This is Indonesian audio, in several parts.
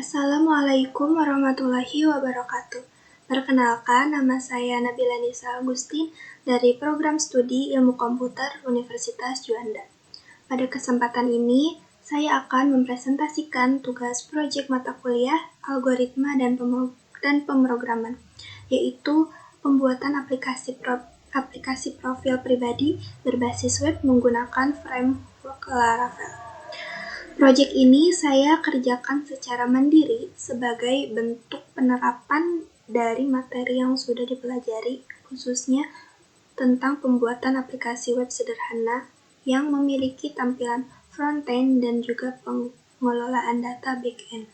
Assalamualaikum warahmatullahi wabarakatuh. Perkenalkan, nama saya Nabila Nisa Agustin dari Program Studi Ilmu Komputer Universitas Juanda. Pada kesempatan ini, saya akan mempresentasikan tugas proyek mata kuliah Algoritma dan Pemrograman, yaitu pembuatan aplikasi profil pribadi berbasis web menggunakan framework Laravel. Proyek ini saya kerjakan secara mandiri sebagai bentuk penerapan dari materi yang sudah dipelajari, khususnya tentang pembuatan aplikasi web sederhana yang memiliki tampilan front-end dan juga pengelolaan data back-end.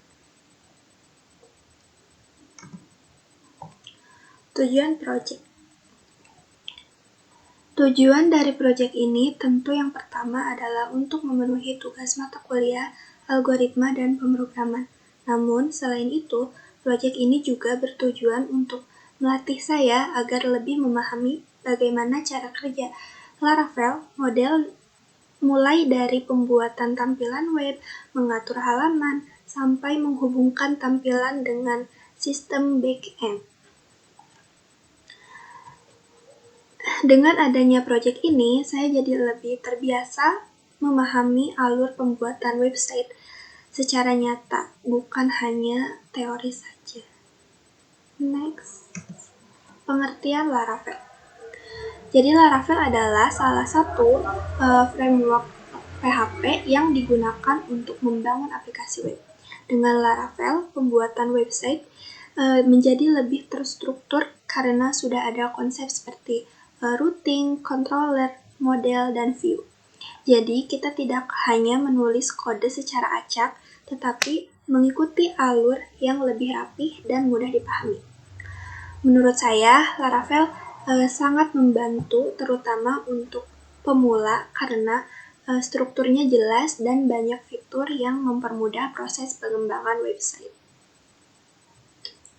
Tujuan dari proyek ini tentu yang pertama adalah untuk memenuhi tugas mata kuliah Algoritma dan Pemrograman. Namun, selain itu, proyek ini juga bertujuan untuk melatih saya agar lebih memahami bagaimana cara kerja Laravel model mulai dari pembuatan tampilan web, mengatur halaman, sampai menghubungkan tampilan dengan sistem back-end. Dengan adanya proyek ini, saya jadi lebih terbiasa memahami alur pembuatan website secara nyata, bukan hanya teori saja. Next, pengertian Laravel. Jadi Laravel adalah salah satu framework PHP yang digunakan untuk membangun aplikasi web. Dengan Laravel, pembuatan website menjadi lebih terstruktur karena sudah ada konsep seperti routing, controller, model, dan view. Jadi, kita tidak hanya menulis kode secara acak, tetapi mengikuti alur yang lebih rapih dan mudah dipahami. Menurut saya, Laravel sangat membantu terutama untuk pemula karena strukturnya jelas dan banyak fitur yang mempermudah proses pengembangan website.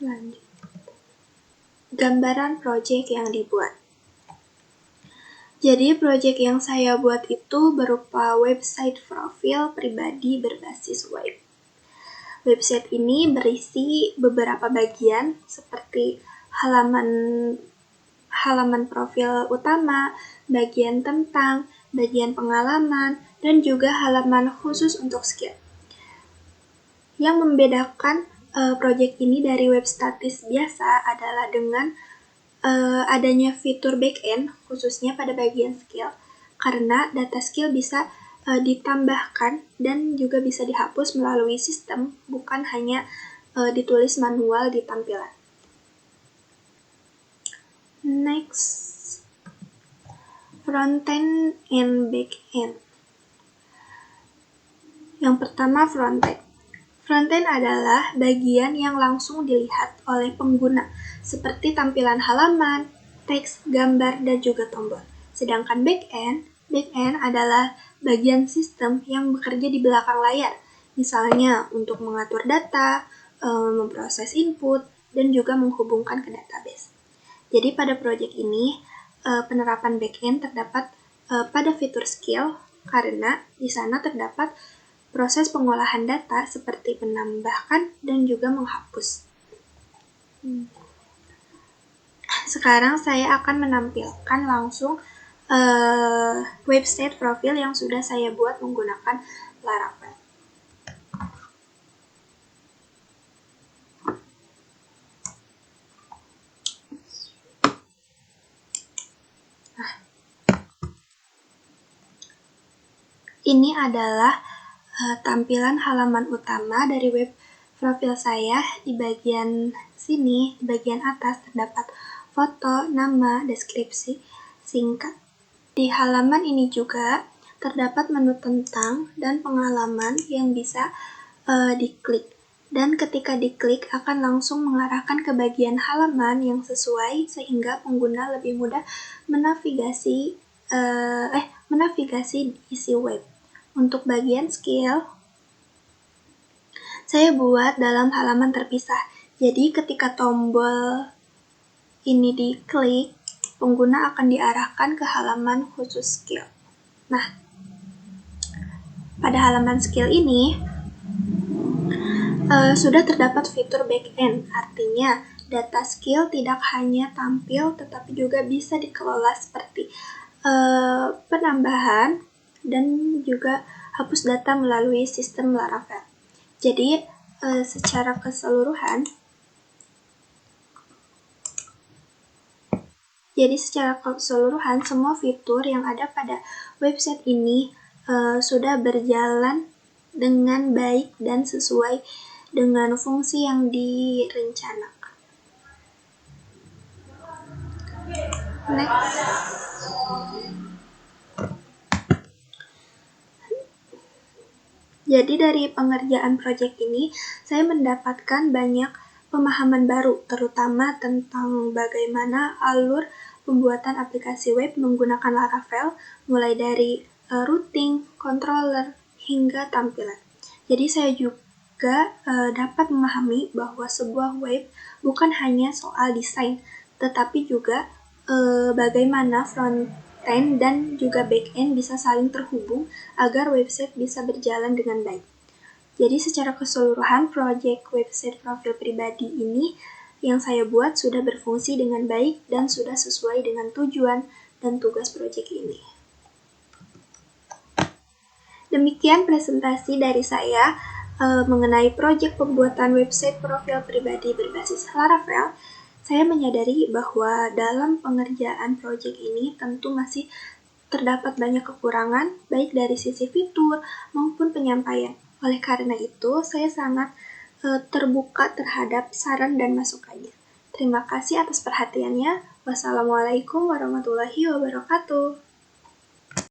Lanjut. Gambaran proyek yang dibuat. Jadi, proyek yang saya buat itu berupa website profil pribadi berbasis web. Website ini berisi beberapa bagian seperti halaman profil utama, bagian tentang, bagian pengalaman, dan juga halaman khusus untuk skill. Yang membedakan proyek ini dari web statis biasa adalah dengan adanya fitur back-end khususnya pada bagian skill, karena data skill bisa ditambahkan dan juga bisa dihapus melalui sistem, bukan hanya ditulis manual di tampilan. Next, front-end and back-end. Yang pertama, front-end. Front-end adalah bagian yang langsung dilihat oleh pengguna, seperti tampilan halaman, teks, gambar, dan juga tombol. Sedangkan back-end adalah bagian sistem yang bekerja di belakang layar, misalnya untuk mengatur data, memproses input, dan juga menghubungkan ke database. Jadi pada proyek ini, penerapan back-end terdapat pada fitur skill, karena di sana terdapat proses pengolahan data seperti menambahkan dan juga menghapus. Sekarang saya akan menampilkan langsung website profil yang sudah saya buat menggunakan Laravel. Ini adalah tampilan halaman utama dari web profil saya. Di bagian sini, di bagian atas terdapat foto, nama, deskripsi singkat. Di halaman ini juga terdapat menu tentang dan pengalaman yang bisa diklik. Dan ketika diklik akan langsung mengarahkan ke bagian halaman yang sesuai sehingga pengguna lebih mudah menavigasi isi web. Untuk bagian skill, saya buat dalam halaman terpisah. Jadi ketika tombol ini diklik, pengguna akan diarahkan ke halaman khusus skill. Nah, pada halaman skill ini, sudah terdapat fitur back-end, artinya data skill tidak hanya tampil tetapi juga bisa dikelola seperti penambahan dan juga hapus data melalui sistem Laravel. Jadi secara keseluruhan semua fitur yang ada pada website ini sudah berjalan dengan baik dan sesuai dengan fungsi yang direncanakan. Next. Jadi dari pengerjaan proyek ini, saya mendapatkan banyak pemahaman baru, terutama tentang bagaimana alur pembuatan aplikasi web menggunakan Laravel, mulai dari routing, controller, hingga tampilan. Jadi saya juga dapat memahami bahwa sebuah web bukan hanya soal desain, tetapi juga bagaimana front-end dan juga back-end bisa saling terhubung agar website bisa berjalan dengan baik. Jadi secara keseluruhan, proyek website profil pribadi ini yang saya buat sudah berfungsi dengan baik dan sudah sesuai dengan tujuan dan tugas proyek ini. Demikian presentasi dari saya mengenai proyek pembuatan website profil pribadi berbasis Laravel. Saya menyadari bahwa dalam pengerjaan proyek ini tentu masih terdapat banyak kekurangan, baik dari sisi fitur maupun penyampaian. Oleh karena itu, saya sangat terbuka terhadap saran dan masukannya. Terima kasih atas perhatiannya. Wassalamualaikum warahmatullahi wabarakatuh.